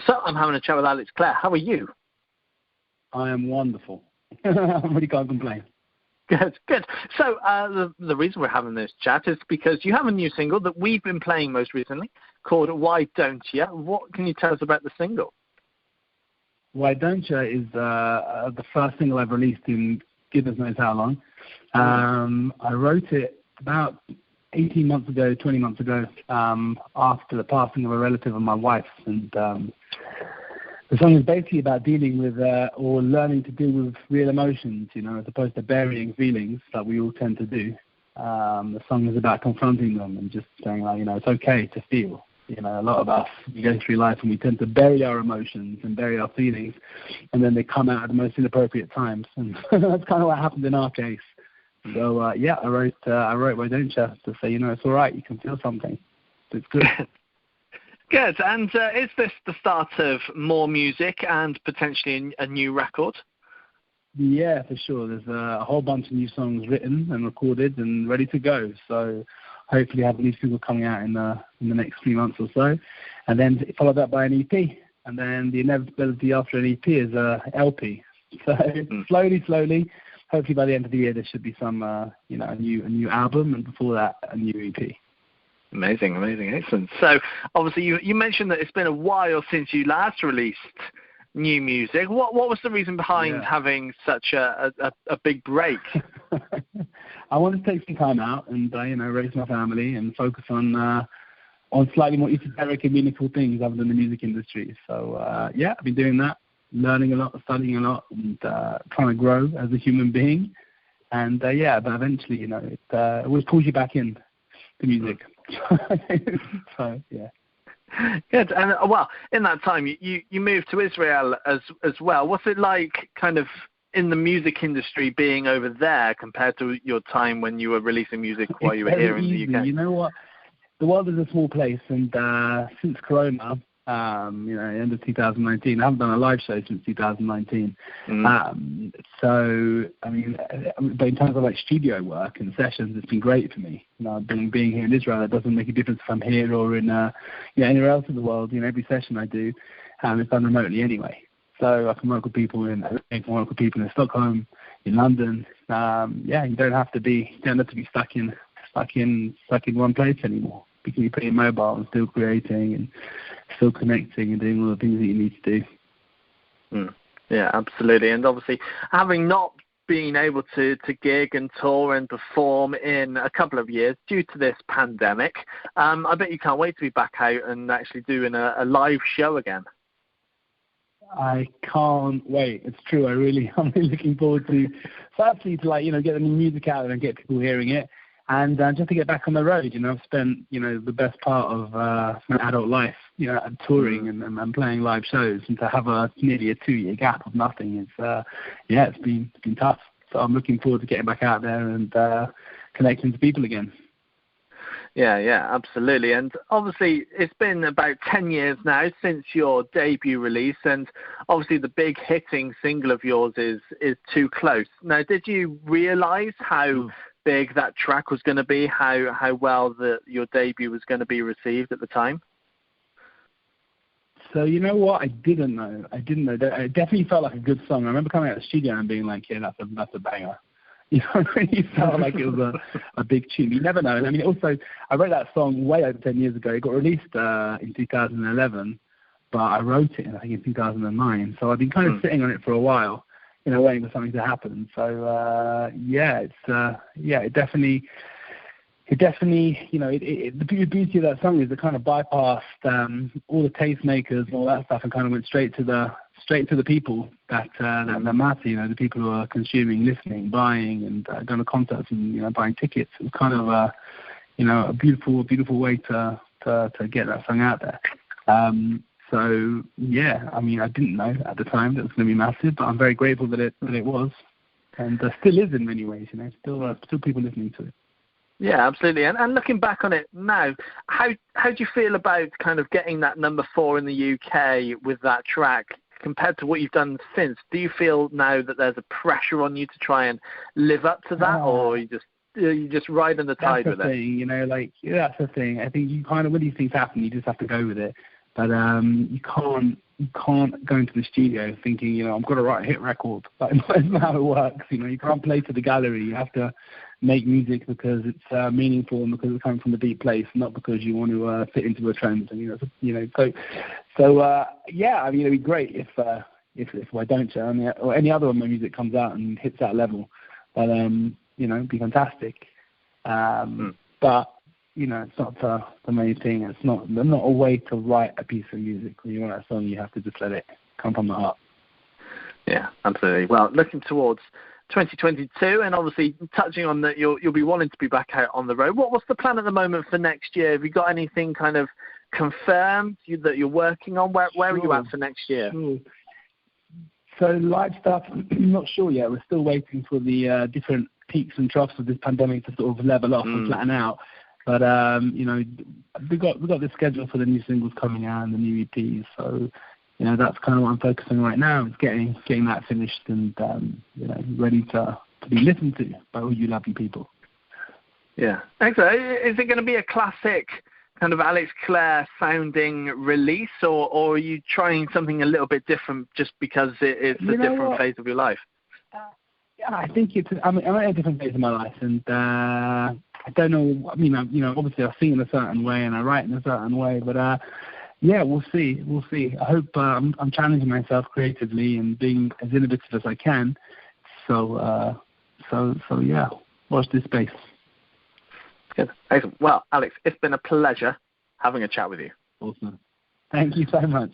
So I'm having a chat with Alex Clare. How are you? I am wonderful. I really can't complain. Good, good. So the reason we're having this chat is because you have a new single that we've been playing most recently called Why Don't Ya? What can you tell us about the single? Why Don't Ya is the first single I've released in goodness knows how long. I wrote it about 18 months ago, 20 months ago, after the passing of a relative of my wife's. And the song is basically about dealing with or learning to deal with real emotions, as opposed to burying feelings that we all tend to do. The song is about confronting them and just saying, it's okay to feel. A lot of us, we go through life and we tend to bury our emotions and bury our feelings, and then they come out at the most inappropriate times. And that's kind of what happened in our case. So, I wrote Why Don't Ya to say, it's all right, you can feel something. It's good. Good. And is this the start of more music and potentially a new record? Yeah, for sure. There's a whole bunch of new songs written and recorded and ready to go. So hopefully have a new single coming out in the next 3 months or so. And then followed up by an EP. And then the inevitability after an EP is a LP. So slowly, hopefully by the end of the year there should be some, a new album, and before that a new EP. Amazing, excellent. So obviously you mentioned that it's been a while since you last released new music. What was the reason behind having such a big break? I wanted to take some time out and raise my family and focus on slightly more esoteric and meaningful things other than the music industry. So I've been doing that, learning a lot, studying a lot, and trying to grow as a human being. And but eventually, it always pulls you back in to music. So yeah. Good. And in that time you moved to Israel as well. What's it like kind of in the music industry being over there compared to your time when you were releasing music while you were here in the UK? You know what? The world is a small place, and since Corona, end of 2019, I haven't done a live show since 2019. But in terms of like studio work and sessions, it's been great for me. Being here in Israel, it doesn't make a difference if I'm here or in anywhere else in the world. Every session I do, it's done remotely anyway. So I can work with people in Stockholm, in London. You don't have to be stuck in one place anymore. You can be pretty mobile and still creating and still connecting and doing all the things that you need to do. Yeah, absolutely. And obviously, having not been able to gig and tour and perform in a couple of years due to this pandemic, I bet you can't wait to be back out and actually doing a live show again. I can't wait. It's true. I'm really looking forward to, firstly, to get the new music out and get people hearing it. And just to get back on the road, I've spent, the best part of my adult life, touring and playing live shows, and to have nearly a 2-year gap of nothing it's been tough. So I'm looking forward to getting back out there and connecting to people again. Yeah, absolutely. And obviously, it's been about 10 years now since your debut release, and obviously the big hitting single of yours is Too Close. Now, did you realise how big that track was going to be, how well your debut was going to be received at the time? So you know what? I didn't know. It definitely felt like a good song. I remember coming out of the studio and being like, that's a banger. It really felt like it was a big tune. You never know. And also, I wrote that song way over 10 years ago. It got released in 2011, but I wrote it, I think, in 2009. So I've been kind of sitting on it for a while, waiting for something to happen. So it definitely, the beauty of that song is it kind of bypassed all the tastemakers and all that stuff and kind of went straight to the people that matter. The people who are consuming, listening, buying, and going to concerts and buying tickets. It was kind of a beautiful way to get that song out there. I didn't know at the time that it was going to be massive, but I'm very grateful that it was, and still is in many ways. Still people listening to it. Yeah, absolutely. And looking back on it now, how do you feel about kind of getting that number 4 in the UK with that track compared to what you've done since? Do you feel now that there's a pressure on you to try and live up to that, or you just riding the tide with it? That's the thing. That's the thing. I think you kind of, when these things happen, you just have to go with it. But you can't go into the studio thinking, you know, I'm going to write a hit record. That's not how it works. You know, you can't play to the gallery. You have to make music because it's meaningful and because it's coming from a deep place, not because you want to fit into a trend. And yeah, I mean, it'd be great if Why Don't You or any other one my music comes out and hits that level. But you know, it'd be fantastic. But you know, it's not the main thing. It's not a way to write a piece of music. When you want a song, you have to just let it come from the heart. Yeah, absolutely. Well, looking towards 2022, and obviously touching on that, you'll be wanting to be back out on the road. What's the plan at the moment for next year? Have you got anything kind of confirmed that you're working on? Where are you at for next year? Sure. So live stuff, I'm not sure yet. We're still waiting for the different peaks and troughs of this pandemic to sort of level off and flatten out. But you know, we got the schedule for the new singles coming out and the new EPs. So you know, that's kind of what I'm focusing on right now. Is getting that finished and you know, ready to be listened to by all you lovely people. Yeah, excellent. Is it going to be a classic kind of Alex Clare sounding release, or are you trying something a little bit different just because it's a different phase of your life? Yeah, I think I'm at a different phase of my life, and I don't know. I mean, you know, obviously I sing in a certain way and I write in a certain way, but yeah, we'll see. I hope I'm challenging myself creatively and being as innovative as I can. So yeah, watch this space. Good. Excellent. Well, Alex, it's been a pleasure having a chat with you. Awesome. Thank you so much.